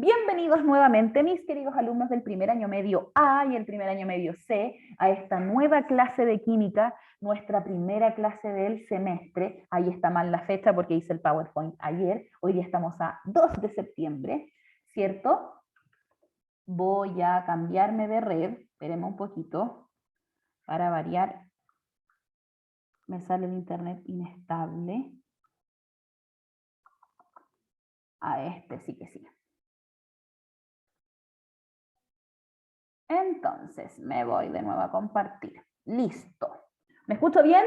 Bienvenidos nuevamente, mis queridos alumnos del primer año medio A y el primer año medio C, a esta nueva clase de química, nuestra primera clase del semestre. Ahí está mal la fecha porque hice el PowerPoint ayer. Hoy día estamos a 2 de septiembre, ¿cierto? Voy a cambiarme de red. Esperemos un poquito para variar. Me sale el internet inestable. A este sí que sí. Entonces, me voy de nuevo a compartir. Listo. ¿Me escucho bien?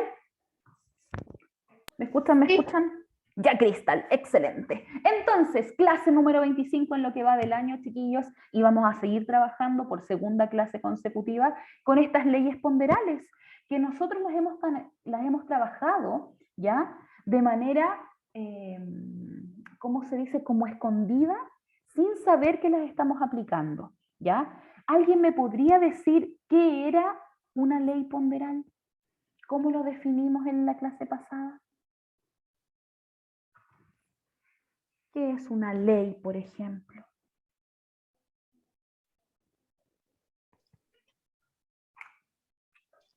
¿Me escuchan? ¿Me escuchan? Ya, Cristal, excelente. Entonces, clase número 25 en lo que va del año, chiquillos, y vamos a seguir trabajando por segunda clase consecutiva con estas leyes ponderales, que nosotros las hemos trabajado, ¿ya? De manera, ¿cómo se dice? Como escondida, sin saber que las estamos aplicando, ¿ya? ¿Alguien me podría decir qué era una ley ponderal? ¿Cómo lo definimos en la clase pasada? ¿Qué es una ley, por ejemplo?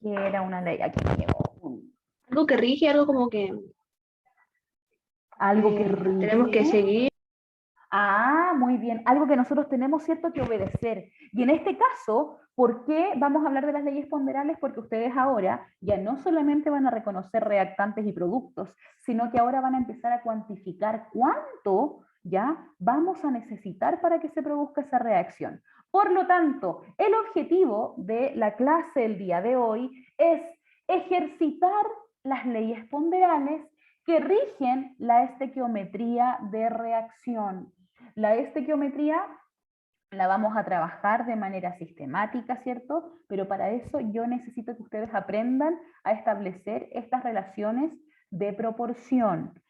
¿Qué era una ley? Aquí me llegó Algo que rige, algo como que algo que rige. tenemos que seguir. Ah, muy bien. Algo que nosotros tenemos, ¿cierto?, que obedecer. Y en este caso, ¿por qué vamos a hablar de las leyes ponderales? Porque ustedes ahora ya no solamente van a reconocer reactantes y productos, sino que ahora van a empezar a cuantificar cuánto ya vamos a necesitar para que se produzca esa reacción. Por lo tanto, el objetivo de la clase del día de hoy es ejercitar las leyes ponderales que rigen la estequiometría de reacción. La estequiometría la vamos a trabajar de manera sistemática, ¿cierto? Pero para eso yo necesito que ustedes aprendan a establecer estas relaciones de proporción.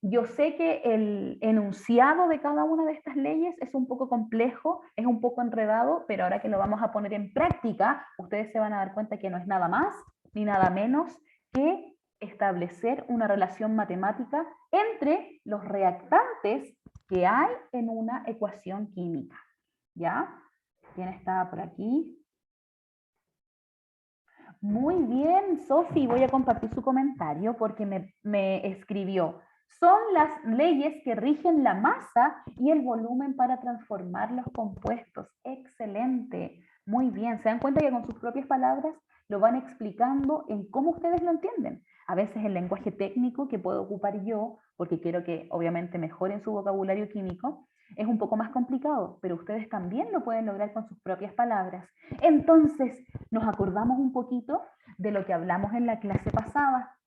Yo sé que el enunciado de cada una de estas leyes es un poco complejo, es un poco enredado, pero ahora que lo vamos a poner en práctica, ustedes se van a dar cuenta que no es nada más ni nada menos que establecer una relación matemática entre los reactantes que hay en una ecuación química. ¿Ya? ¿Quién está por aquí? Muy bien, Sofi, voy a compartir su comentario porque me escribió. Son las leyes que rigen la masa y el volumen para transformar los compuestos. Excelente. Muy bien. ¿Se dan cuenta que con sus propias palabras lo van explicando en cómo ustedes lo entienden? A veces el lenguaje técnico que puedo ocupar yo, porque quiero que obviamente mejoren su vocabulario químico, es un poco más complicado, pero ustedes también lo pueden lograr con sus propias palabras. Entonces, nos acordamos un poquito de lo que hablamos en la clase pasada.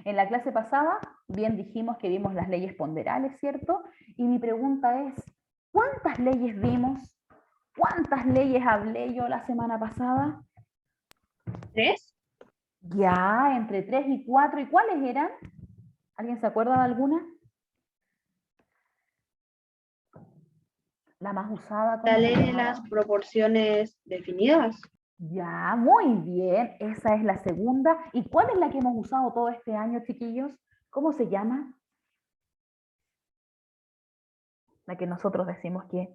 En la clase pasada, bien dijimos que vimos las leyes ponderales, ¿cierto? Y mi pregunta es, ¿cuántas leyes vimos? ¿Cuántas leyes hablé yo la semana pasada? 3. Ya, entre 3 y 4. ¿Y cuáles eran? ¿Alguien se acuerda de alguna? La más usada, ¿cómo La se ley de llamaba? las proporciones definidas. Ya, muy bien. Esa es la segunda. ¿Y cuál es la que hemos usado todo este año, chiquillos? ¿Cómo se llama? La que nosotros decimos que...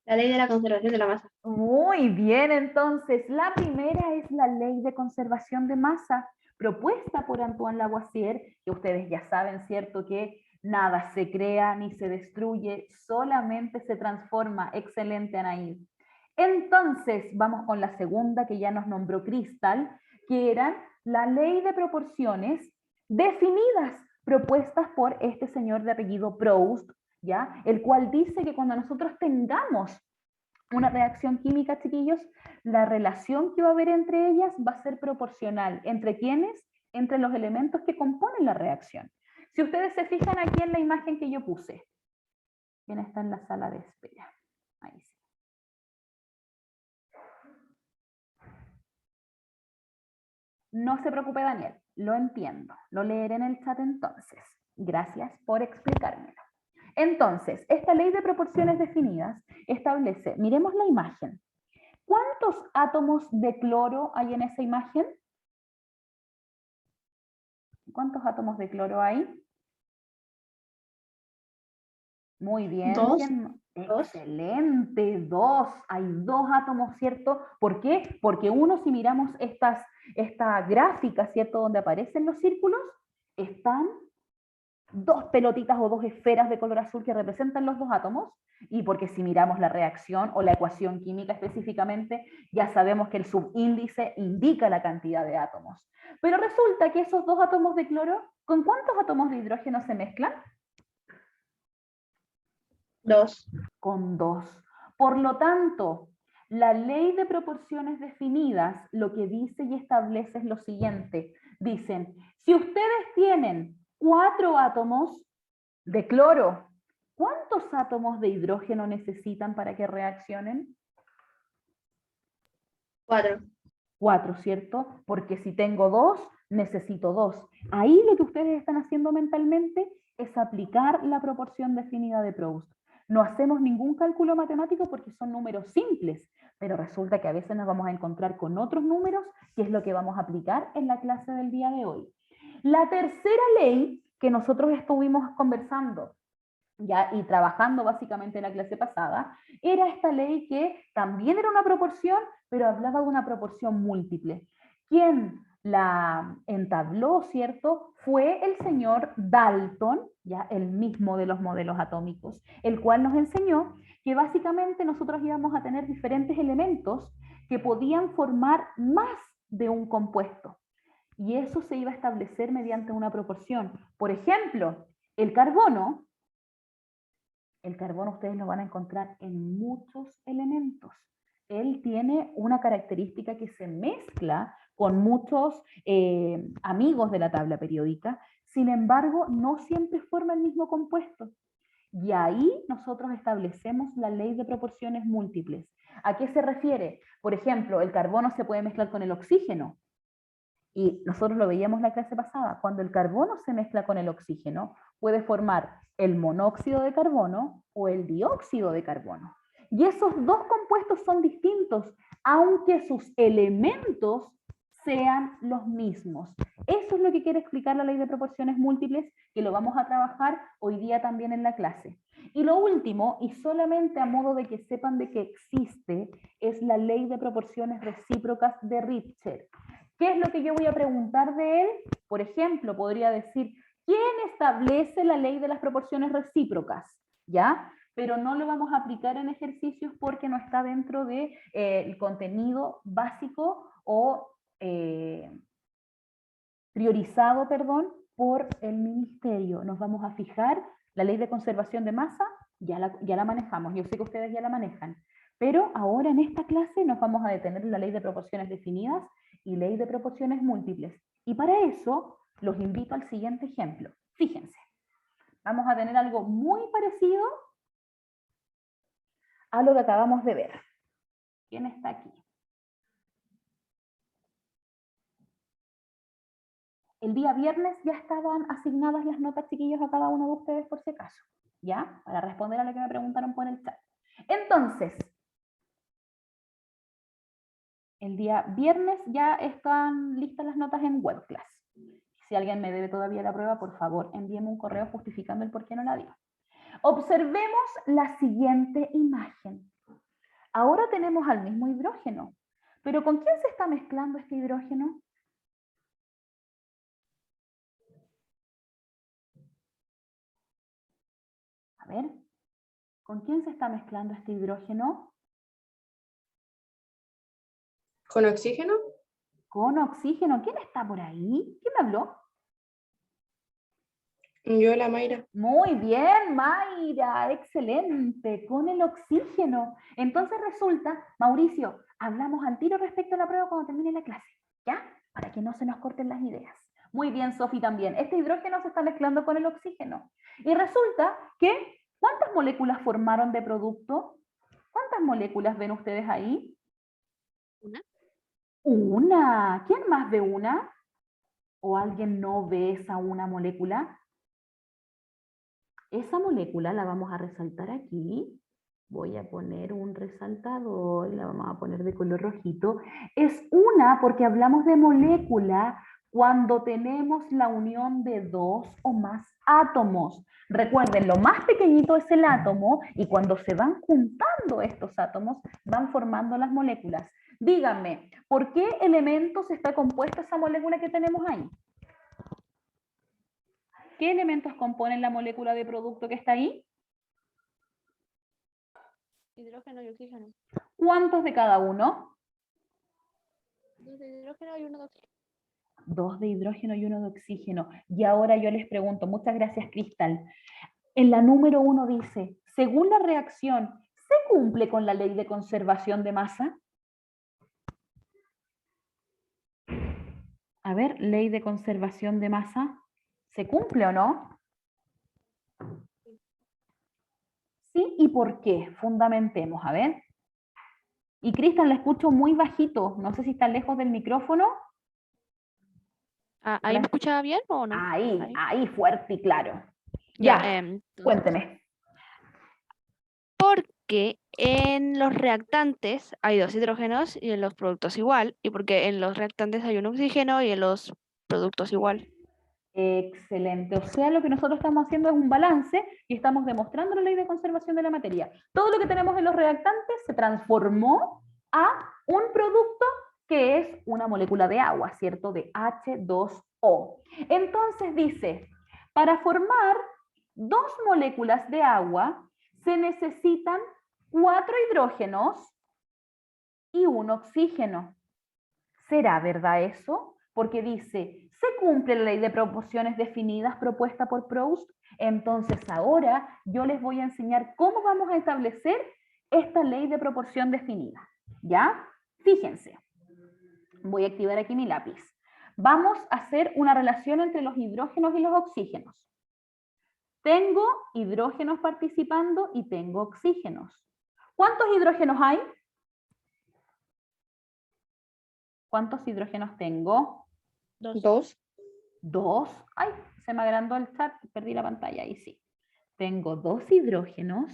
La ley de la conservación de la masa. Muy bien, entonces, la primera es la ley de conservación de masa, propuesta por Antoine Lavoisier, que ustedes ya saben, ¿cierto?, que nada se crea ni se destruye, solamente se transforma. Excelente, Anaí. Entonces, vamos con la segunda que ya nos nombró Cristal, que era la ley de proporciones definidas, propuestas por este señor de apellido Proust, ¿ya? El cual dice que cuando nosotros tengamos una reacción química, chiquillos, la relación que va a haber entre ellas va a ser proporcional. ¿Entre quiénes? Entre los elementos que componen la reacción. Si ustedes se fijan aquí en la imagen que yo puse, ¿quién está en la sala de espera? Ahí sí. No se preocupe, Daniel, lo entiendo. Lo leeré en el chat entonces. Gracias por explicármelo. Entonces, esta ley de proporciones definidas establece, miremos la imagen. ¿Cuántos átomos de cloro hay en esa imagen? ¿Cuántos átomos de cloro hay? Muy bien. 2. ¿Quién? Excelente, 2. Hay 2 átomos, ¿cierto? ¿Por qué? Porque uno, si miramos esta gráfica, ¿cierto? Donde aparecen los círculos, están 2 pelotitas o 2 esferas de color azul que representan los 2 átomos, y porque si miramos la reacción o la ecuación química específicamente, ya sabemos que el subíndice indica la cantidad de átomos. Pero resulta que esos 2 átomos de cloro, ¿con cuántos átomos de hidrógeno se mezclan? 2. Con 2. Por lo tanto, la ley de proporciones definidas lo que dice y establece es lo siguiente. Dicen, si ustedes tienen 4 átomos de cloro, ¿cuántos átomos de hidrógeno necesitan para que reaccionen? 4. 4, ¿cierto? Porque si tengo 2, necesito 2. Ahí lo que ustedes están haciendo mentalmente es aplicar la proporción definida de Proust. No hacemos ningún cálculo matemático porque son números simples, pero resulta que a veces nos vamos a encontrar con otros números, que es lo que vamos a aplicar en la clase del día de hoy. La tercera ley que nosotros estuvimos conversando ya, y trabajando básicamente en la clase pasada, era esta ley que también era una proporción, pero hablaba de una proporción múltiple. Quien la entabló, ¿cierto? Fue el señor Dalton, ya el mismo de los modelos atómicos, el cual nos enseñó que básicamente nosotros íbamos a tener diferentes elementos que podían formar más de un compuesto. Y eso se iba a establecer mediante una proporción. Por ejemplo, el carbono ustedes lo van a encontrar en muchos elementos. Él tiene una característica que se mezcla con muchos amigos de la tabla periódica, sin embargo, no siempre forma el mismo compuesto. Y ahí nosotros establecemos la ley de proporciones múltiples. ¿A qué se refiere? Por ejemplo, el carbono se puede mezclar con el oxígeno. Y nosotros lo veíamos en la clase pasada, cuando el carbono se mezcla con el oxígeno, puede formar el monóxido de carbono o el dióxido de carbono. Y esos 2 compuestos son distintos, aunque sus elementos sean los mismos. Eso es lo que quiere explicar la ley de proporciones múltiples, que lo vamos a trabajar hoy día también en la clase. Y lo último, y solamente a modo de que sepan de que existe, es la ley de proporciones recíprocas de Richter. ¿Qué es lo que yo voy a preguntar de él? Por ejemplo, podría decir, ¿quién establece la ley de las proporciones recíprocas? ¿Ya? Pero no lo vamos a aplicar en ejercicios porque no está dentro del contenido básico o priorizado, perdón, por el ministerio. Nos vamos a fijar, la ley de conservación de masa, ya la manejamos, yo sé que ustedes ya la manejan, pero ahora en esta clase nos vamos a detener en la ley de proporciones definidas y ley de proporciones múltiples. Y para eso los invito al siguiente ejemplo. Fíjense, vamos a tener algo muy parecido a lo que acabamos de ver. ¿Quién está aquí? El día viernes ya estaban asignadas las notas, chiquillos, a cada uno de ustedes por si acaso, ¿ya? Para responder a lo que me preguntaron por el chat. Entonces, el día viernes ya están listas las notas en webclass. Si alguien me debe todavía la prueba, por favor, envíeme un correo justificando el por qué no la dio. Observemos la siguiente imagen. Ahora tenemos al mismo hidrógeno, pero ¿con quién se está mezclando este hidrógeno? A ver, ¿con quién se está mezclando este hidrógeno? ¿Con oxígeno? Con oxígeno. ¿Quién está por ahí? ¿Quién me habló? Yo, la Mayra. Muy bien, Mayra, excelente, con el oxígeno. Entonces resulta, Mauricio, hablamos al tiro respecto a la prueba cuando termine la clase, ¿ya? Para que no se nos corten las ideas. Muy bien, Sofi, también. Este hidrógeno se está mezclando con el oxígeno. Y resulta que, ¿cuántas moléculas formaron de producto? ¿Cuántas moléculas ven ustedes ahí? Una. Una. ¿Quién más ve una? ¿O alguien no ve esa una molécula? Esa molécula la vamos a resaltar aquí. Voy a poner un resaltador, la vamos a poner de color rojito. Es una porque hablamos de molécula Cuando tenemos la unión de dos o más átomos. Recuerden, lo más pequeñito es el átomo y cuando se van juntando estos átomos, van formando las moléculas. Díganme, ¿por qué elementos está compuesta esa molécula que tenemos ahí? ¿Qué elementos componen la molécula de producto que está ahí? Hidrógeno y oxígeno. ¿Cuántos de cada uno? 2 de hidrógeno y 1 de oxígeno. 2 de hidrógeno y 1 de oxígeno. Y ahora yo les pregunto, muchas gracias, Cristal. En la número 1 dice, según la reacción, ¿se cumple con la ley de conservación de masa? A ver, ley de conservación de masa, ¿se cumple o no? Sí, ¿y por qué? Fundamentemos, a ver. Y Cristian, la escucho muy bajito, no sé si está lejos del micrófono. ¿Ahí me escuchaba bien o no? Ahí, fuerte y claro. Ya, Ya, cuénteme. Porque en los reactantes hay 2 hidrógenos y en los productos igual, y porque en los reactantes hay un oxígeno y en los productos igual. Excelente. O sea, lo que nosotros estamos haciendo es un balance y estamos demostrando la ley de conservación de la materia. Todo lo que tenemos en los reactantes se transformó a un producto que es una molécula de agua, ¿cierto? De H2O. Entonces dice, para formar 2 moléculas de agua se necesitan 4 hidrógenos y 1 oxígeno. ¿Será verdad eso? Porque dice, ¿se cumple la ley de proporciones definidas propuesta por Proust? Entonces ahora yo les voy a enseñar cómo vamos a establecer esta ley de proporción definida. ¿Ya? Fíjense. Voy a activar aquí mi lápiz. Vamos a hacer una relación entre los hidrógenos y los oxígenos. Tengo hidrógenos participando y tengo oxígenos. ¿Cuántos hidrógenos hay? ¿Cuántos hidrógenos tengo? 2. 2. Ay, se me agrandó el chat, perdí la pantalla, ahí sí. Tengo 2 hidrógenos,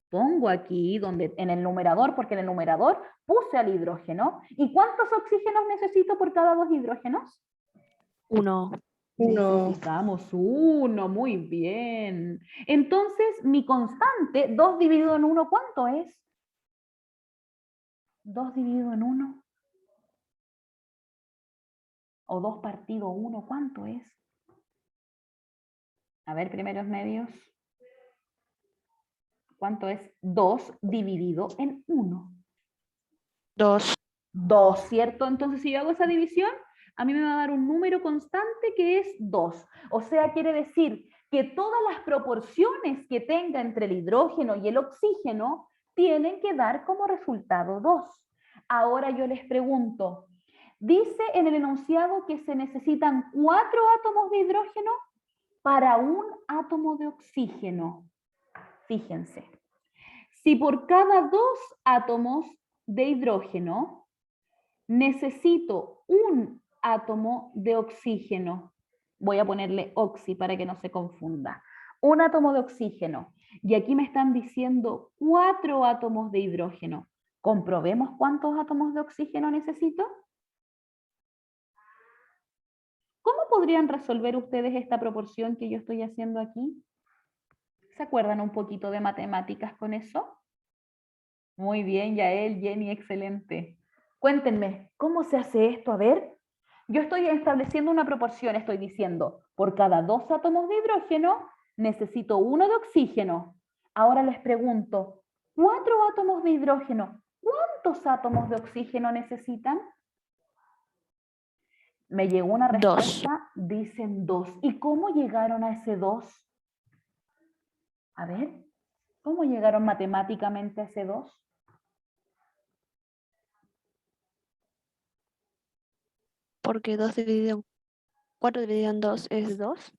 pongo aquí donde, en el numerador, porque en el numerador puse al hidrógeno. ¿Y cuántos oxígenos necesito por cada 2 hidrógenos? 1. Necesitamos 1, muy bien. Entonces, mi constante, 2 dividido en 1, ¿cuánto es? 2 dividido en 1. O 2 partido 1, ¿cuánto es? A ver, primeros medios. ¿Cuánto es 2 dividido en 1? 2. 2, ¿cierto? Entonces, si yo hago esa división, a mí me va a dar un número constante que es 2. O sea, quiere decir que todas las proporciones que tenga entre el hidrógeno y el oxígeno tienen que dar como resultado 2. Ahora yo les pregunto, dice en el enunciado que se necesitan 4 átomos de hidrógeno para un átomo de oxígeno. Fíjense, si por cada 2 átomos de hidrógeno necesito un átomo de oxígeno, voy a ponerle oxi para que no se confunda, un átomo de oxígeno, y aquí me están diciendo 4 átomos de hidrógeno. Comprobemos cuántos átomos de oxígeno necesito. ¿Cómo podrían resolver ustedes esta proporción que yo estoy haciendo aquí? ¿Se acuerdan un poquito de matemáticas con eso? Muy bien, Yael, Jenny, excelente. Cuéntenme, ¿cómo se hace esto? A ver, yo estoy estableciendo una proporción, estoy diciendo, por cada 2 átomos de hidrógeno, necesito 1 de oxígeno. Ahora les pregunto, 4 átomos de hidrógeno, ¿cuántos átomos de oxígeno necesitan? Me llegó una respuesta, 2. Dicen 2. ¿Y cómo llegaron a ese 2? A ver, ¿cómo llegaron matemáticamente a ese 2? Porque 4 dividido en 2 es 2.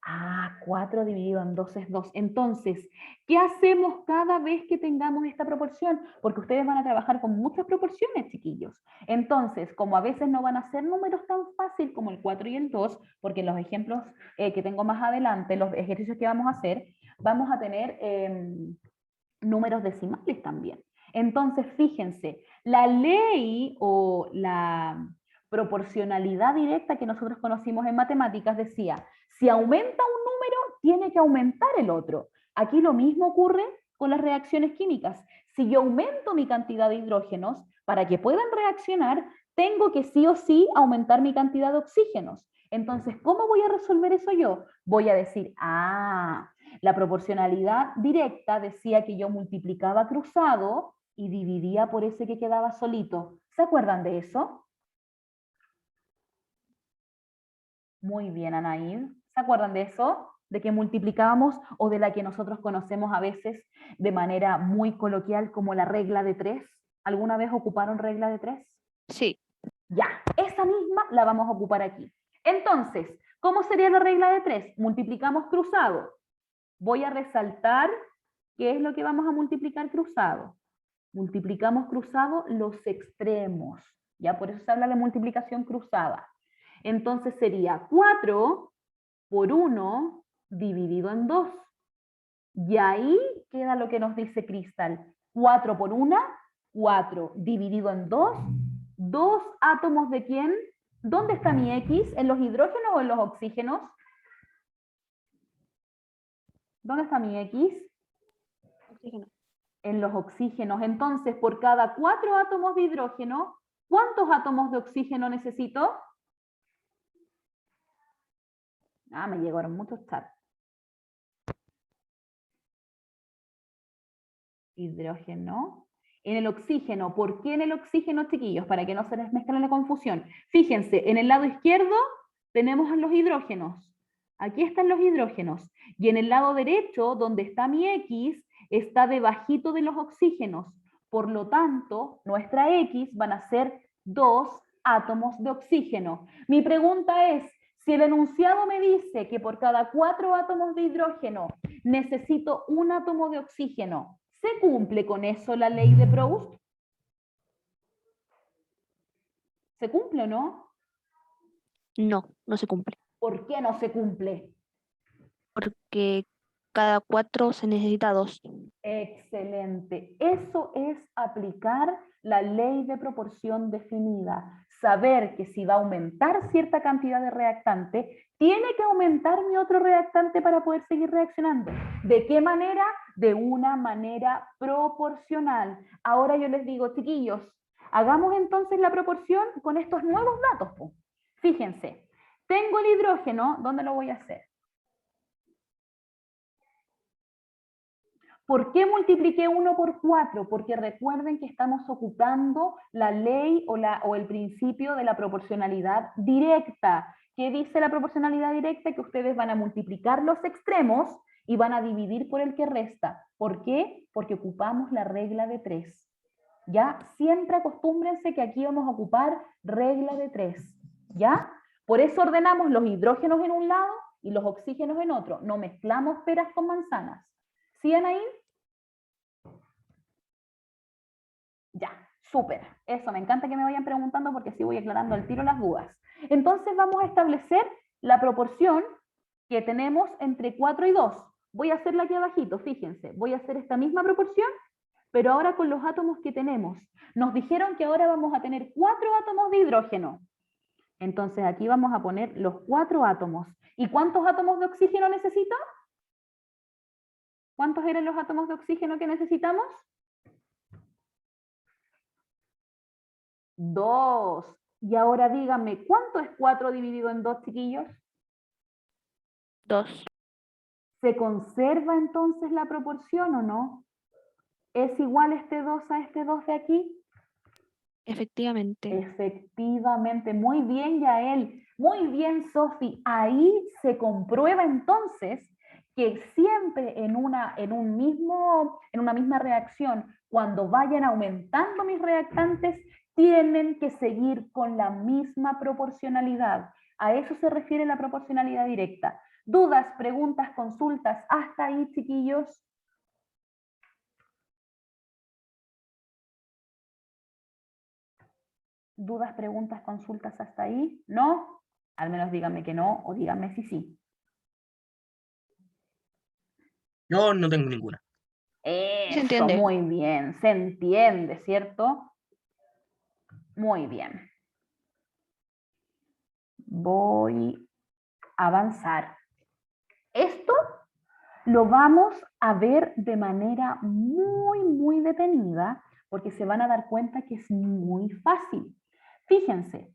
Ah, 4 dividido en 2 es 2. Entonces, ¿qué hacemos cada vez que tengamos esta proporción? Porque ustedes van a trabajar con muchas proporciones, chiquillos. Entonces, como a veces no van a ser números tan fáciles como el 4 y el 2, porque los ejemplos que tengo más adelante, los ejercicios que vamos a hacer, vamos a tener números decimales también. Entonces, fíjense, la ley o la proporcionalidad directa que nosotros conocimos en matemáticas decía, si aumenta un número, tiene que aumentar el otro. Aquí lo mismo ocurre con las reacciones químicas. Si yo aumento mi cantidad de hidrógenos, para que puedan reaccionar, tengo que sí o sí aumentar mi cantidad de oxígenos. Entonces, ¿cómo voy a resolver eso yo? Voy a decir, la proporcionalidad directa decía que yo multiplicaba cruzado y dividía por ese que quedaba solito. ¿Se acuerdan de eso? Muy bien, Anaíd. ¿Se acuerdan de eso? De que multiplicábamos o de la que nosotros conocemos a veces de manera muy coloquial como la regla de 3. ¿Alguna vez ocuparon regla de 3? Sí. Ya, esa misma la vamos a ocupar aquí. Entonces, ¿cómo sería la regla de 3? Multiplicamos cruzado. Voy a resaltar qué es lo que vamos a multiplicar cruzado. Multiplicamos cruzado los extremos. Ya, por eso se habla de multiplicación cruzada. Entonces sería 4 por 1 dividido en 2. Y ahí queda lo que nos dice Cristal. 4 por 1, 4 dividido en 2. 2 átomos de quién? ¿Dónde está mi X? ¿En los hidrógenos o en los oxígenos? ¿Dónde está mi X? Oxígeno. En los oxígenos. Entonces, por cada 4 átomos de hidrógeno, ¿cuántos átomos de oxígeno necesito? Me llegaron muchos chats. Hidrógeno. En el oxígeno, ¿por qué en el oxígeno, chiquillos? Para que no se les mezcle la confusión. Fíjense, en el lado izquierdo tenemos los hidrógenos. Aquí están los hidrógenos. Y en el lado derecho, donde está mi X, está debajito de los oxígenos. Por lo tanto, nuestra X van a ser 2 átomos de oxígeno. Mi pregunta es, si el enunciado me dice que por cada 4 átomos de hidrógeno necesito un átomo de oxígeno, ¿se cumple con eso la ley de Proust? ¿Se cumple o no? No, no se cumple. ¿Por qué no se cumple? Porque cada 4 se necesita 2. Excelente. Eso es aplicar la ley de proporción definida. Saber que si va a aumentar cierta cantidad de reactante, tiene que aumentar mi otro reactante para poder seguir reaccionando. ¿De qué manera? De una manera proporcional. Ahora yo les digo, chiquillos, hagamos entonces la proporción con estos nuevos datos. Fíjense, tengo el hidrógeno, ¿dónde lo voy a hacer? ¿Por qué multipliqué 1 por 4? Porque recuerden que estamos ocupando la ley o el principio de la proporcionalidad directa. ¿Qué dice la proporcionalidad directa? Que ustedes van a multiplicar los extremos y van a dividir por el que resta. ¿Por qué? Porque ocupamos la regla de 3. ¿Ya? Siempre acostúmbrense que aquí vamos a ocupar regla de 3. ¿Ya? Por eso ordenamos los hidrógenos en un lado y los oxígenos en otro. No mezclamos peras con manzanas. ¿Sí, Anaí? Ya, súper. Eso, me encanta que me vayan preguntando porque así voy aclarando al tiro las dudas. Entonces vamos a establecer la proporción que tenemos entre 4 y 2. Voy a hacerla aquí abajito, fíjense. Voy a hacer esta misma proporción, pero ahora con los átomos que tenemos. Nos dijeron que ahora vamos a tener 4 átomos de hidrógeno. Entonces aquí vamos a poner los 4 átomos. ¿Y cuántos átomos de oxígeno necesito? ¿Cuántos eran los átomos de oxígeno que necesitamos? 2. Y ahora díganme, ¿cuánto es 4 dividido en 2, chiquillos? 2. ¿Se conserva entonces la proporción o no? ¿Es igual este 2 a este 2 de aquí? Efectivamente. Efectivamente, muy bien, Yael. Muy bien, Sofi. Ahí se comprueba entonces que siempre en una misma reacción, cuando vayan aumentando mis reactantes, tienen que seguir con la misma proporcionalidad. A eso se refiere la proporcionalidad directa. ¿Dudas, preguntas, consultas? ¿Hasta ahí, chiquillos? ¿Dudas, preguntas, consultas hasta ahí? ¿No? Al menos díganme que no o díganme si sí. Yo no tengo ninguna. Eso, entiende. muy bien. Se entiende, ¿cierto? Muy bien. Voy a avanzar. Esto lo vamos a ver de manera muy detenida, porque se van a dar cuenta que es muy fácil. Fíjense.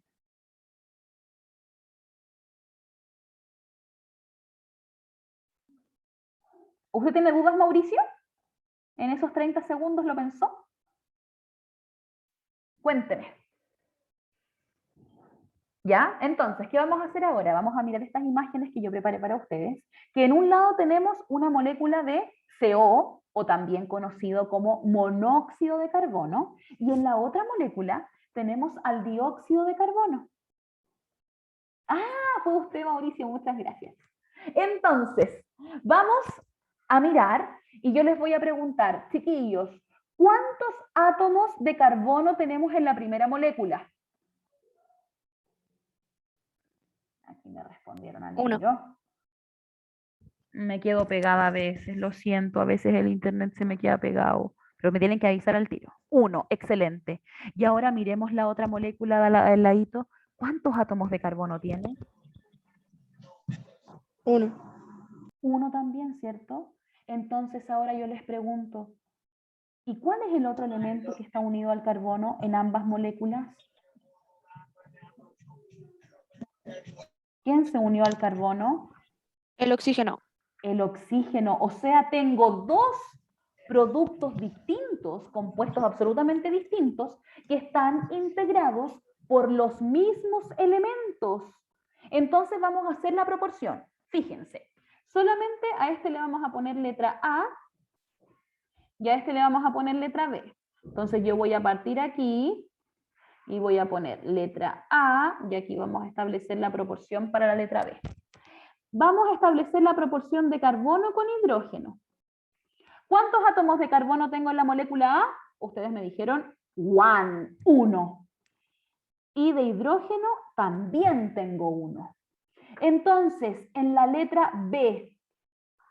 ¿Usted tiene dudas, Mauricio? ¿En esos 30 segundos lo pensó? Cuénteme. ¿Ya? Entonces, ¿qué vamos a hacer ahora? Vamos a mirar estas imágenes que yo preparé para ustedes, que en un lado tenemos una molécula de CO, o también conocido como monóxido de carbono, y en la otra molécula tenemos al dióxido de carbono. Ah, fue usted, Mauricio, muchas gracias. Entonces, vamos a mirar, y yo les voy a preguntar, chiquillos, ¿cuántos átomos de carbono tenemos en la primera molécula? Aquí me respondieron al Uno. tiro. Me quedo pegada a veces, lo siento, a veces el internet se me queda pegado, pero me tienen que avisar al tiro. 1, excelente. Y ahora miremos la otra molécula del ladito. ¿Cuántos átomos de carbono tiene? 1. 1 también, ¿cierto? Entonces ahora yo les pregunto, ¿y cuál es el otro elemento que está unido al carbono en ambas moléculas? ¿Quién se unió al carbono? El oxígeno. El oxígeno. O sea, tengo dos productos distintos, compuestos absolutamente distintos, que están integrados por los mismos elementos. Entonces vamos a hacer la proporción. Fíjense, solamente a este le vamos a poner letra A y a este le vamos a poner letra B. Entonces yo voy a partir aquí y voy a poner letra A y aquí vamos a establecer la proporción para la letra B. Vamos a establecer la proporción de carbono con hidrógeno. ¿Cuántos átomos de carbono tengo en la molécula A? Ustedes me dijeron 1. Y de hidrógeno también tengo 1. Entonces, en la letra B,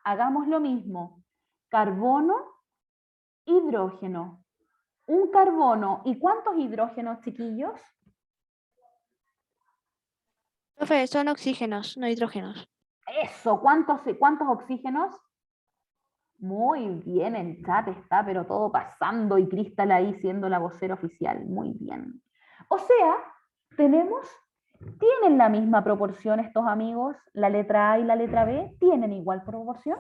hagamos lo mismo. Carbono, hidrógeno. Un carbono. ¿Y cuántos hidrógenos, chiquillos? Profe, son oxígenos, no hidrógenos. Eso, ¿cuántos oxígenos? Muy bien, el chat está, pero todo pasando y Cristal ahí siendo la vocera oficial. Muy bien. O sea, ¿tienen la misma proporción estos amigos? La letra A y la letra B, ¿tienen igual proporción?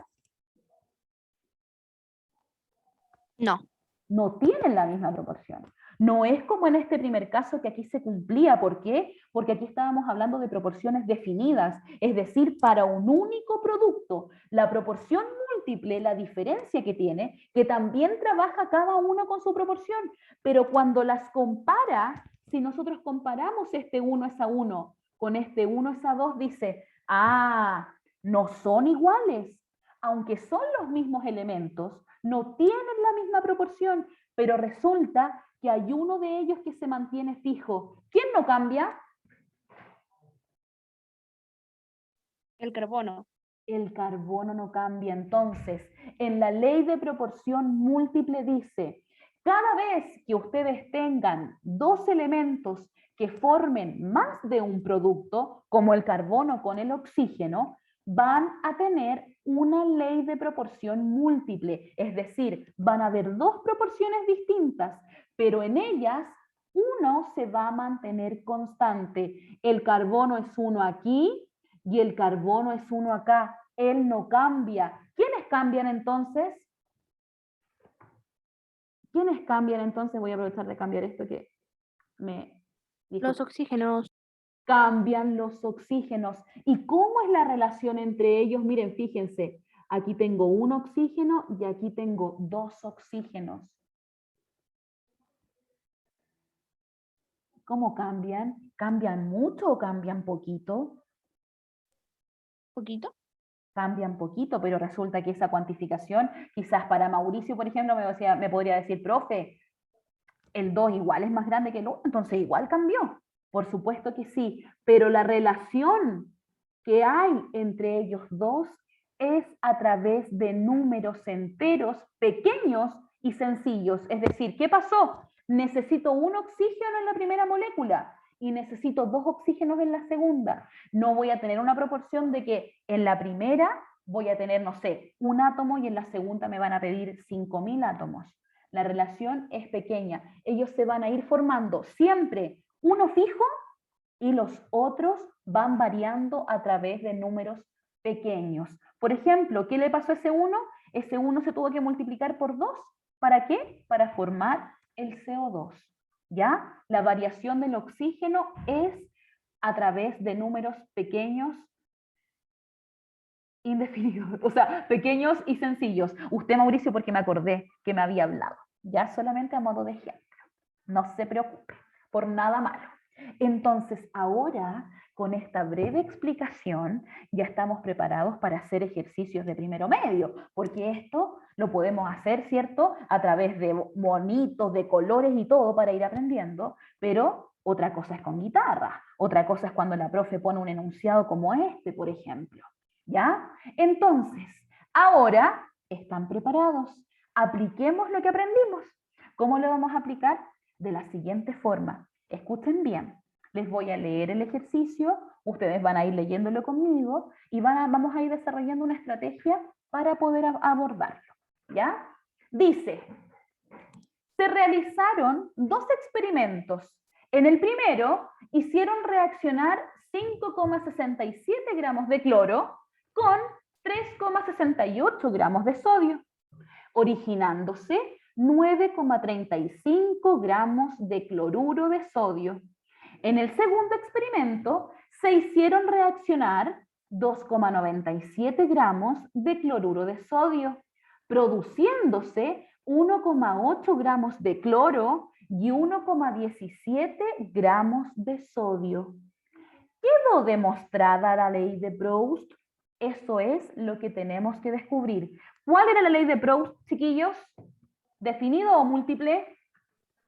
No. No tienen la misma proporción. No es como en este primer caso que aquí se cumplía. ¿Por qué? Porque aquí estábamos hablando de proporciones definidas, es decir, para un único producto. La proporción múltiple, la diferencia que tiene, que también trabaja cada uno con su proporción, pero cuando las compara, si nosotros comparamos este 1 es a 1 con este 1 es a 2, dice, ah, no son iguales. Aunque son los mismos elementos, no tienen la misma proporción, pero resulta que hay uno de ellos que se mantiene fijo. ¿Quién no cambia? El carbono. El carbono no cambia. Entonces, en la ley de proporción múltiple dice, cada vez que ustedes tengan dos elementos que formen más de un producto, como el carbono con el oxígeno, van a tener una ley de proporción múltiple, es decir, van a haber dos proporciones distintas, pero en ellas uno se va a mantener constante. El carbono es 1 aquí y el carbono es 1 acá. Él no cambia. ¿Quiénes cambian entonces? ¿Quiénes cambian entonces? Voy a aprovechar de cambiar esto que me dijo. Los oxígenos. Cambian los oxígenos. ¿Y cómo es la relación entre ellos? Miren, fíjense, aquí tengo un oxígeno y aquí tengo dos oxígenos. ¿Cómo cambian? ¿Cambian mucho o cambian poquito? ¿Poquito? Cambian poquito, pero resulta que esa cuantificación, quizás para Mauricio, por ejemplo, me podría decir, profe, el 2 igual es más grande que el 1, entonces igual cambió. Por supuesto que sí, pero la relación que hay entre ellos dos es a través de números enteros pequeños y sencillos. Es decir, ¿qué pasó? Necesito un oxígeno en la primera molécula y necesito 2 oxígenos en la segunda. No voy a tener una proporción de que en la primera voy a tener, no sé, un átomo y en la segunda me van a pedir 5.000 átomos. La relación es pequeña. Ellos se van a ir formando siempre uno fijo y los otros van variando a través de números pequeños. Por ejemplo, ¿qué le pasó a ese 1? Ese 1 se tuvo que multiplicar por 2. ¿Para qué? Para formar el CO2. ¿Ya? La variación del oxígeno es a través de números pequeños indefinidos, o sea, pequeños y sencillos. Usted, Mauricio, porque me acordé que me había hablado, ya solamente a modo de ejemplo. No se preocupe, por nada malo. Entonces, ahora, con esta breve explicación, ya estamos preparados para hacer ejercicios de primero medio, porque esto lo podemos hacer, ¿cierto?, a través de bonitos, de colores y todo para ir aprendiendo, pero otra cosa es con guitarra, otra cosa es cuando la profe pone un enunciado como este, por ejemplo. ¿Ya? Entonces, ahora están preparados. Apliquemos lo que aprendimos. ¿Cómo lo vamos a aplicar? De la siguiente forma. Escuchen bien. Les voy a leer el ejercicio, ustedes van a ir leyéndolo conmigo y vamos a ir desarrollando una estrategia para poder abordarlo. ¿Ya? Dice, se realizaron 2 experimentos. En el primero, hicieron reaccionar 5,67 gramos de cloro con 3,68 gramos de sodio, originándose 9,35 gramos de cloruro de sodio. En el segundo experimento, se hicieron reaccionar 2,97 gramos de cloruro de sodio, produciéndose 1,8 gramos de cloro y 1,17 gramos de sodio. ¿Quedó demostrada la ley de Proust? Eso es lo que tenemos que descubrir. ¿Cuál era la ley de Proust, chiquillos? ¿Definido o múltiple?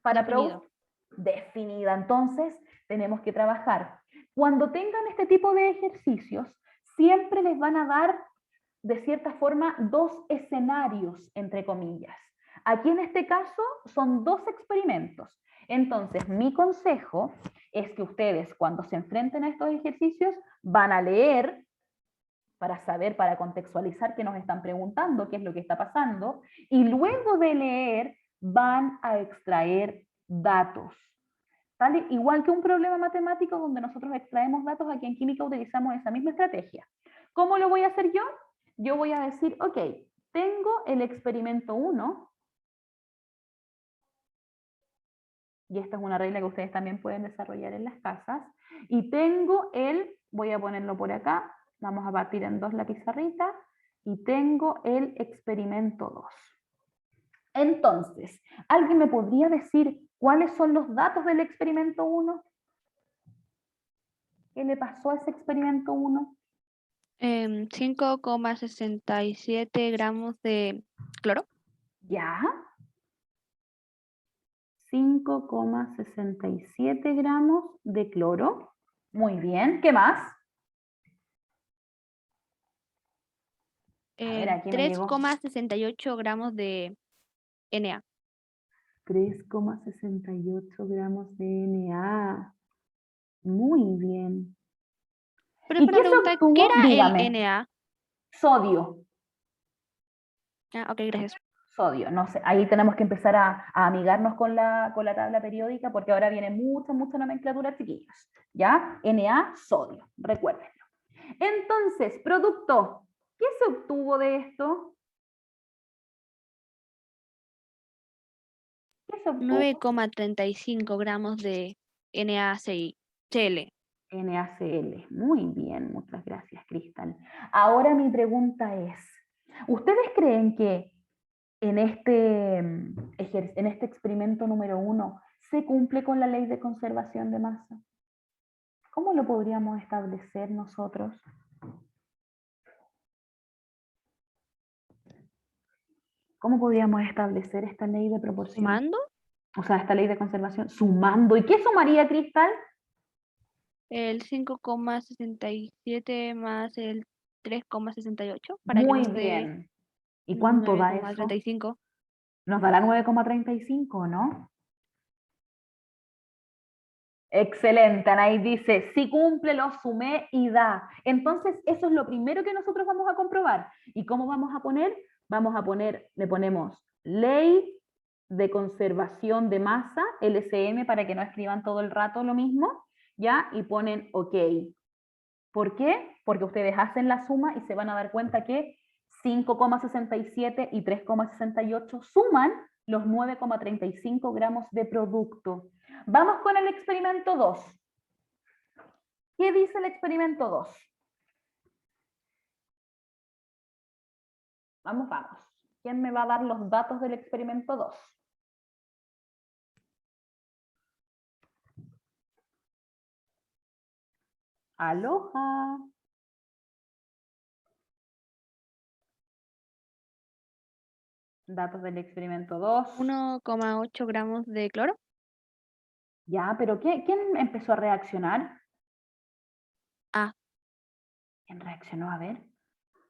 Para Definido. Proust, definida. Entonces, tenemos que trabajar. Cuando tengan este tipo de ejercicios, siempre les van a dar, de cierta forma, 2 escenarios, entre comillas. Aquí en este caso son 2 experimentos. Entonces, mi consejo es que ustedes, cuando se enfrenten a estos ejercicios, van a leer para saber, para contextualizar qué nos están preguntando, qué es lo que está pasando, y luego de leer van a extraer datos. ¿Vale? Igual que un problema matemático donde nosotros extraemos datos, aquí en química utilizamos esa misma estrategia. ¿Cómo lo voy a hacer yo? Yo voy a decir, ok, tengo el experimento 1, y esta es una regla que ustedes también pueden desarrollar en las casas, y tengo voy a ponerlo por acá, vamos a partir en 2 la pizarrita, y tengo el experimento 2. Entonces, ¿alguien me podría decir cuáles son los datos del experimento 1? ¿Qué le pasó a ese experimento 1? 5,67 gramos de cloro. ¿Ya? 5,67 gramos de cloro. Muy bien. ¿Qué más? A ver, aquí me llegó 3,68 gramos de Na. 3,68 gramos de Na. Muy bien. Pero ¿Y una qué se pregunta, obtuvo? ¿qué era Dígame. el Na? Sodio. Ah, ok, gracias. Sodio, no sé, ahí tenemos que empezar a amigarnos con la tabla periódica porque ahora viene mucha nomenclatura, chiquillos. ¿Ya? Na, sodio, recuérdenlo. Entonces, producto, ¿qué se obtuvo de esto? ¿Qué se obtuvo? 9,35 gramos de NaCl. NaCl. Muy bien, muchas gracias, Cristal. Ahora mi pregunta es, ¿ustedes creen que en este experimento número 1 se cumple con la ley de conservación de masa? ¿Cómo lo podríamos establecer nosotros? ¿Cómo podríamos establecer esta ley de proporción? ¿Sumando? O sea, esta ley de conservación, sumando. ¿Y qué sumaría, Cristal? El 5,67 más el 3,68 para que Muy nos dé bien. ¿Y cuánto da eso? 9,35. Nos dará 9,35, ¿no? Excelente, Anaí dice, sí cumple, lo sumé y da. Entonces, eso es lo primero que nosotros vamos a comprobar. ¿Y cómo vamos a poner? Vamos a poner, le ponemos ley de conservación de masa, LCM, para que no escriban todo el rato lo mismo, ¿ya? Y ponen OK. ¿Por qué? Porque ustedes hacen la suma y se van a dar cuenta que 5,67 y 3,68 suman los 9,35 gramos de producto. Vamos con el experimento 2. ¿Qué dice el experimento 2? Vamos. ¿Quién me va a dar los datos del experimento 2? Aloha. Datos del experimento 2. 1,8 gramos de cloro. Ya, pero ¿quién empezó a reaccionar? A. ¿Quién reaccionó? A ver.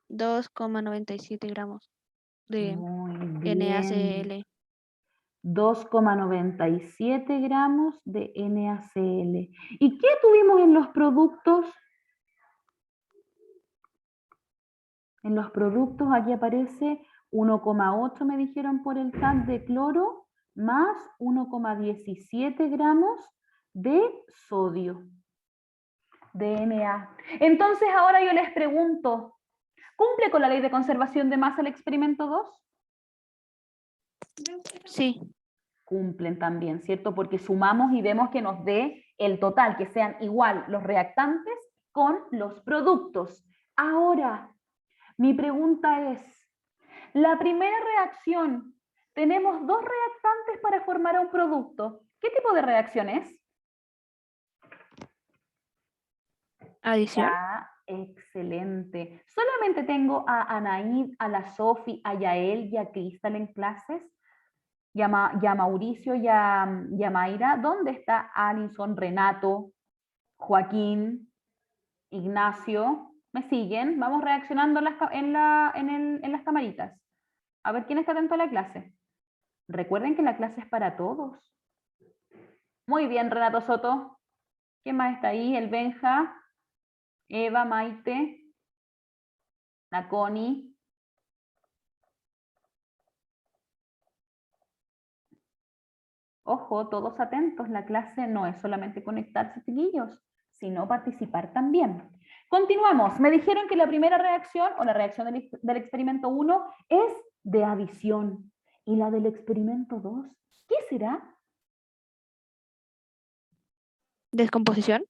2,97 gramos de Muy bien. NaCl. 2,97 gramos de NaCl. ¿Y qué tuvimos en los productos? En los productos aquí aparece 1,8 me dijeron por el chat de cloro más 1,17 gramos de sodio, de Na. Entonces ahora yo les pregunto, ¿cumple con la ley de conservación de masa el experimento 2? Sí. Cumplen también, ¿cierto? Porque sumamos y vemos que nos dé el total, que sean igual los reactantes con los productos. Ahora, mi pregunta es, la primera reacción, tenemos dos reactantes para formar un producto. ¿Qué tipo de reacción es? Adición. Ya, excelente. Solamente tengo a Anaíd, a la Sofi, a Yael y a Cristal en clases. Y a Mauricio y a Mayra. ¿Dónde está Alison, Renato, Joaquín, Ignacio? ¿Me siguen? Vamos reaccionando en las camaritas. A ver quién está atento a la clase. Recuerden que la clase es para todos. Muy bien, Renato Soto. ¿Quién más está ahí? El Benja, Eva, Maite, la Connie. Ojo, todos atentos, la clase no es solamente conectarse, chiquillos, sino participar también. Continuamos. Me dijeron que la primera reacción, o la reacción del experimento 1, es de adición. ¿Y la del experimento 2? ¿Qué será? Descomposición.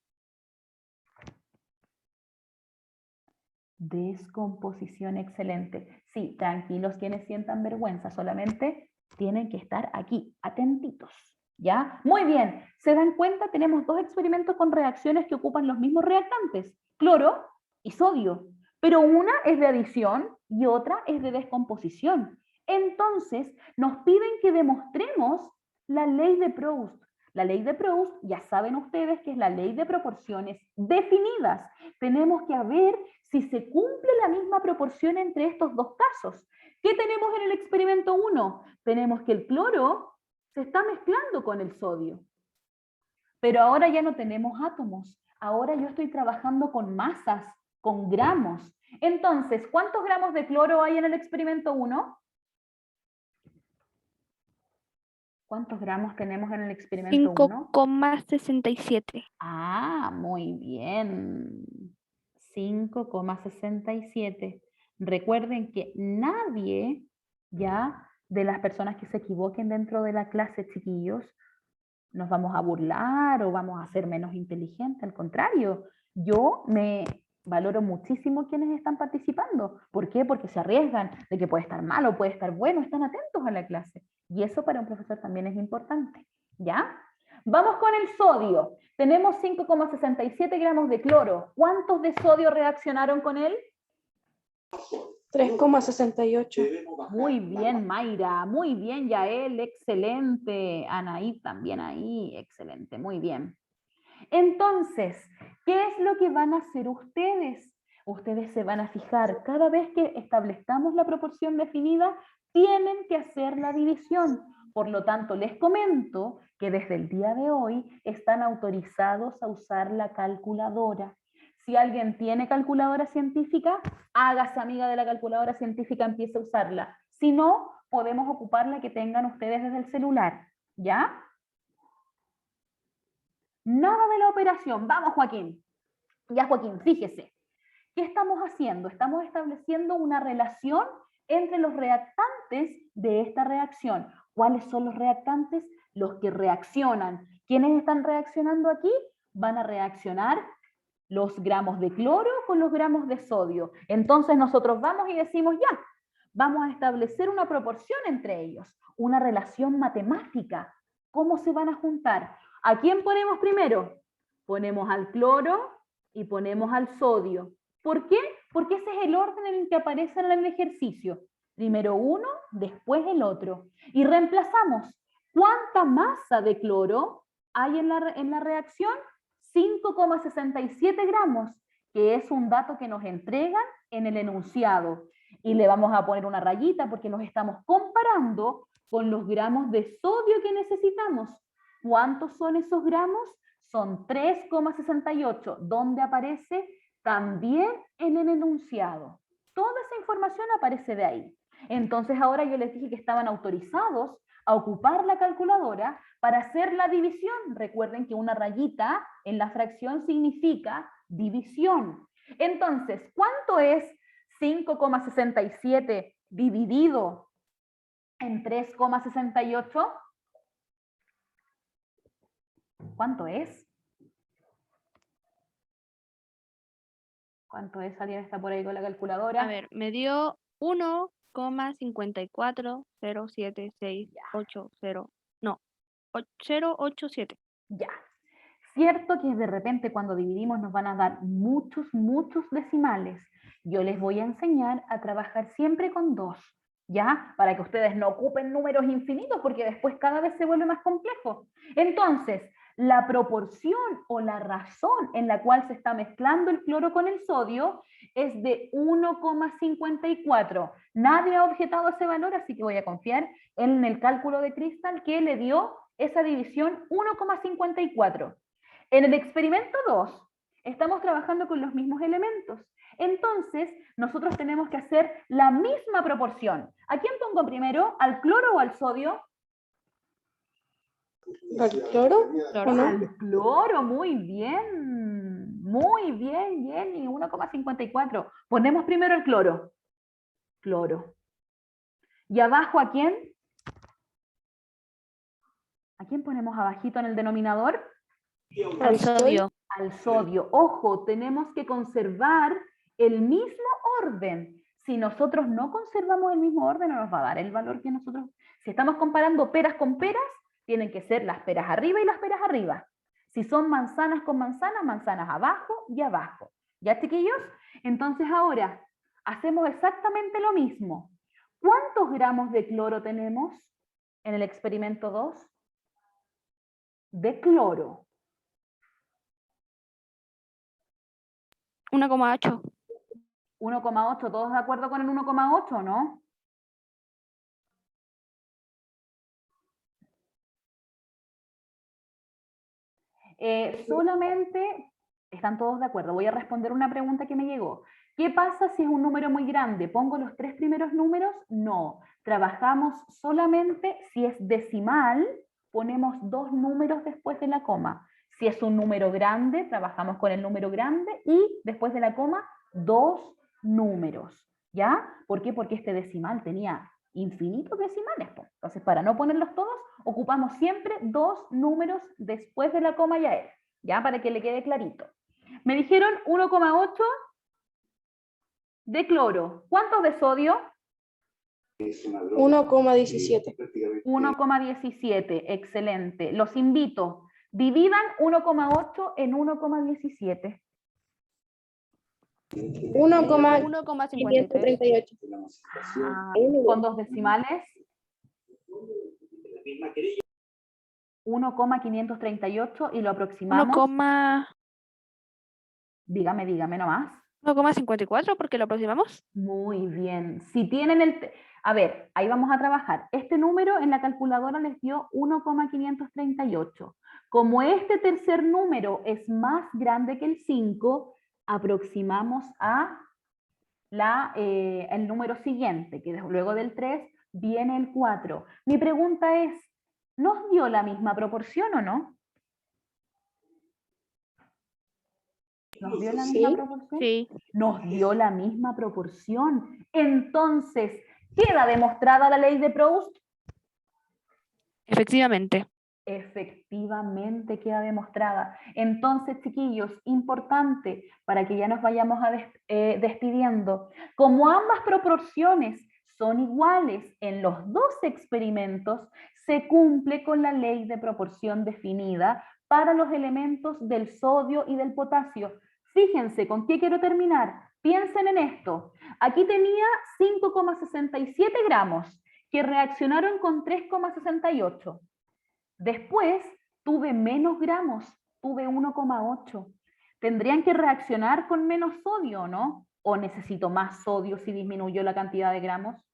Descomposición, excelente. Sí, tranquilos quienes sientan vergüenza, solamente tienen que estar aquí, atentitos. ¿Ya? Muy bien, ¿se dan cuenta? Tenemos dos experimentos con reacciones que ocupan los mismos reactantes, cloro y sodio, pero una es de adición y otra es de descomposición. Entonces, nos piden que demostremos la ley de Proust. La ley de Proust, ya saben ustedes que es la ley de proporciones definidas. Tenemos que ver si se cumple la misma proporción entre estos dos casos. ¿Qué tenemos en el experimento 1? Tenemos que el cloro se está mezclando con el sodio. Pero ahora ya no tenemos átomos. Ahora yo estoy trabajando con masas, con gramos. Entonces, ¿cuántos gramos de cloro hay en el experimento 1? ¿Cuántos gramos tenemos en el experimento 1? 5,67. Ah, muy bien. 5,67. Recuerden que nadie ya de las personas que se equivoquen dentro de la clase, chiquillos, nos vamos a burlar o vamos a ser menos inteligentes. Al contrario, yo me valoro muchísimo quienes están participando. ¿Por qué? Porque se arriesgan de que puede estar malo, puede estar bueno, están atentos a la clase. Y eso para un profesor también es importante. ¿Ya? Vamos con el sodio. Tenemos 5,67 gramos de cloro. ¿Cuántos de sodio reaccionaron con él? 3,68. Muy bien, Mayra. Muy bien, Yael. Excelente. Anaí también ahí. Excelente. Muy bien. Entonces, ¿qué es lo que van a hacer ustedes? Ustedes se van a fijar, cada vez que establezcamos la proporción definida, tienen que hacer la división. Por lo tanto, les comento que desde el día de hoy están autorizados a usar la calculadora. Si alguien tiene calculadora científica, hágase amiga de la calculadora científica, empiece a usarla. Si no, podemos ocupar la que tengan ustedes desde el celular, ¿ya? Nada de la operación. Vamos, Joaquín. Ya, Joaquín, fíjese. ¿Qué estamos haciendo? Estamos estableciendo una relación entre los reactantes de esta reacción. ¿Cuáles son los reactantes? Los que reaccionan. ¿Quiénes están reaccionando aquí? Van a reaccionar los gramos de cloro con los gramos de sodio. Entonces nosotros vamos y decimos ya, vamos a establecer una proporción entre ellos, una relación matemática. ¿Cómo se van a juntar? ¿A quién ponemos primero? Ponemos al cloro y ponemos al sodio. ¿Por qué? Porque ese es el orden en el que aparecen en el ejercicio. Primero uno, después el otro. Y reemplazamos. ¿Cuánta masa de cloro hay en la reacción? 5,67 gramos, que es un dato que nos entregan en el enunciado. Y le vamos a poner una rayita porque nos estamos comparando con los gramos de sodio que necesitamos. ¿Cuántos son esos gramos? Son 3,68, donde aparece también en el enunciado. Toda esa información aparece de ahí. Entonces ahora yo les dije que estaban autorizados a ocupar la calculadora para hacer la división. Recuerden que una rayita en la fracción significa división. Entonces, ¿cuánto es 5,67 dividido en 3,68? ¿Cuánto es? ¿Cuánto es? ¿Alguien está por ahí con la calculadora? A ver, me dio 1,540768, no, 087. Ya. Cierto que de repente cuando dividimos nos van a dar muchos decimales. Yo les voy a enseñar a trabajar siempre con 2, ¿ya? Para que ustedes no ocupen números infinitos, porque después cada vez se vuelve más complejo. Entonces, la proporción o la razón en la cual se está mezclando el cloro con el sodio es de 1,54. Nadie ha objetado ese valor, así que voy a confiar en el cálculo de Crystal que le dio esa división 1,54. En el experimento 2, estamos trabajando con los mismos elementos. Entonces, nosotros tenemos que hacer la misma proporción. ¿A quién pongo primero? ¿Al cloro o al sodio? ¿Al cloro? Cloro. Al cloro, muy bien. Muy bien, Jenny, 1,54. Ponemos primero el cloro. Cloro. ¿Y abajo a quién? ¿A quién ponemos abajito en el denominador? Al sodio. Al sodio. Ojo, tenemos que conservar el mismo orden. Si nosotros no conservamos el mismo orden, no nos va a dar el valor que nosotros... Si estamos comparando peras con peras, tienen que ser las peras arriba y las peras arriba. Si son manzanas con manzanas, manzanas abajo y abajo. ¿Ya, chiquillos? Entonces ahora, hacemos exactamente lo mismo. ¿Cuántos gramos de cloro tenemos en el experimento 2? De cloro. 1,8. 1,8, ¿todos de acuerdo con el 1,8, no? Solamente, ¿están todos de acuerdo? Voy a responder una pregunta que me llegó. ¿Qué pasa si es un número muy grande? ¿Pongo los 3 primeros números? No. Trabajamos solamente, si es decimal, ponemos 2 números después de la coma. Si es un número grande, trabajamos con el número grande y después de la coma, 2 números. ¿Ya? ¿Por qué? Porque este decimal tenía infinitos decimales. Entonces, para no ponerlos todos, ocupamos siempre 2 números después de la coma y a él. ¿Ya? Para que le quede clarito. Me dijeron 1,8 de cloro. ¿Cuántos de sodio? 1,17. 1,17. Excelente. Los invito. Dividan 1,8 en 1,17. 1,538. Con 2 decimales. 1,538 y lo aproximamos. 1,54 Dígame nomás. porque lo aproximamos. Muy bien. Si tienen a ver, ahí vamos a trabajar. Este número en la calculadora les dio 1,538. Como este tercer número es más grande que el 5, aproximamos a el número siguiente, que luego del 3 viene el 4. Mi pregunta es, ¿nos dio la misma proporción o no? ¿Nos dio la misma proporción? Sí. Nos dio la misma proporción. Entonces, ¿queda demostrada la ley de Proust? Efectivamente. Efectivamente queda demostrada. Entonces, chiquillos, importante para que ya nos vayamos despidiendo. Como ambas proporciones son iguales en los dos experimentos, se cumple con la ley de proporción definida para los elementos del sodio y del potasio. Fíjense, ¿con qué quiero terminar? Piensen en esto. Aquí tenía 5,67 gramos que reaccionaron con 3,68. Después tuve menos gramos, tuve 1,8. ¿Tendrían que reaccionar con menos sodio, no? ¿O necesito más sodio si disminuyó la cantidad de gramos?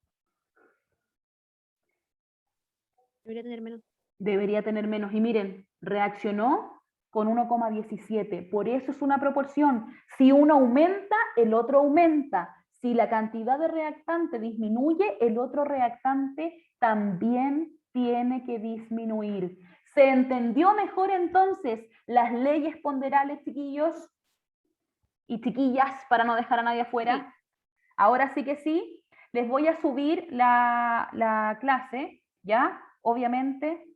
Debería tener menos. Debería tener menos. Y miren, reaccionó con 1,17. Por eso es una proporción. Si uno aumenta, el otro aumenta. Si la cantidad de reactante disminuye, el otro reactante también tiene que disminuir. ¿Se entendió mejor entonces las leyes ponderales, chiquillos y chiquillas, para no dejar a nadie afuera? Sí. Ahora sí que sí. Les voy a subir la clase, ¿ya? Obviamente.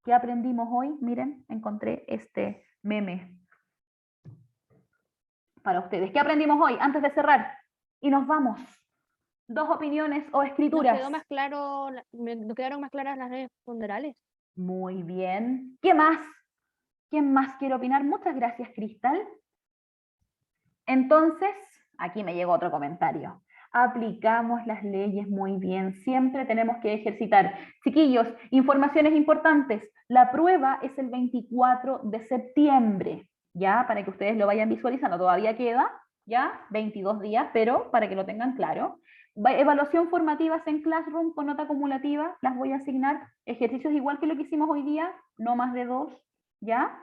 ¿Qué aprendimos hoy? Miren, encontré este meme para ustedes. ¿Qué aprendimos hoy? Antes de cerrar. Y nos vamos. Dos opiniones o escrituras. Nos quedó más claro, nos quedaron más claras las leyes ponderales. Muy bien. ¿Qué más? ¿Quién más quiere opinar? Muchas gracias, Cristal. Entonces, aquí me llegó otro comentario. Aplicamos las leyes muy bien, siempre tenemos que ejercitar. Chiquillos, informaciones importantes. La prueba es el 24 de septiembre, ¿ya? Para que ustedes lo vayan visualizando, todavía queda, ¿ya? 22 días, pero para que lo tengan claro. Evaluación formativas en Classroom con nota acumulativa, las voy a asignar. Ejercicios igual que lo que hicimos hoy día, no más de 2, ¿ya?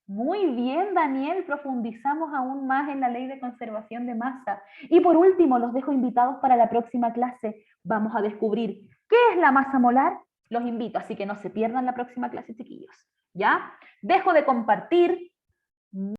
Muy bien, Daniel, profundizamos aún más en la ley de conservación de masa. Y por último, los dejo invitados para la próxima clase. Vamos a descubrir qué es la masa molar. Los invito, así que no se pierdan la próxima clase, chiquillos. ¿Ya? Dejo de compartir.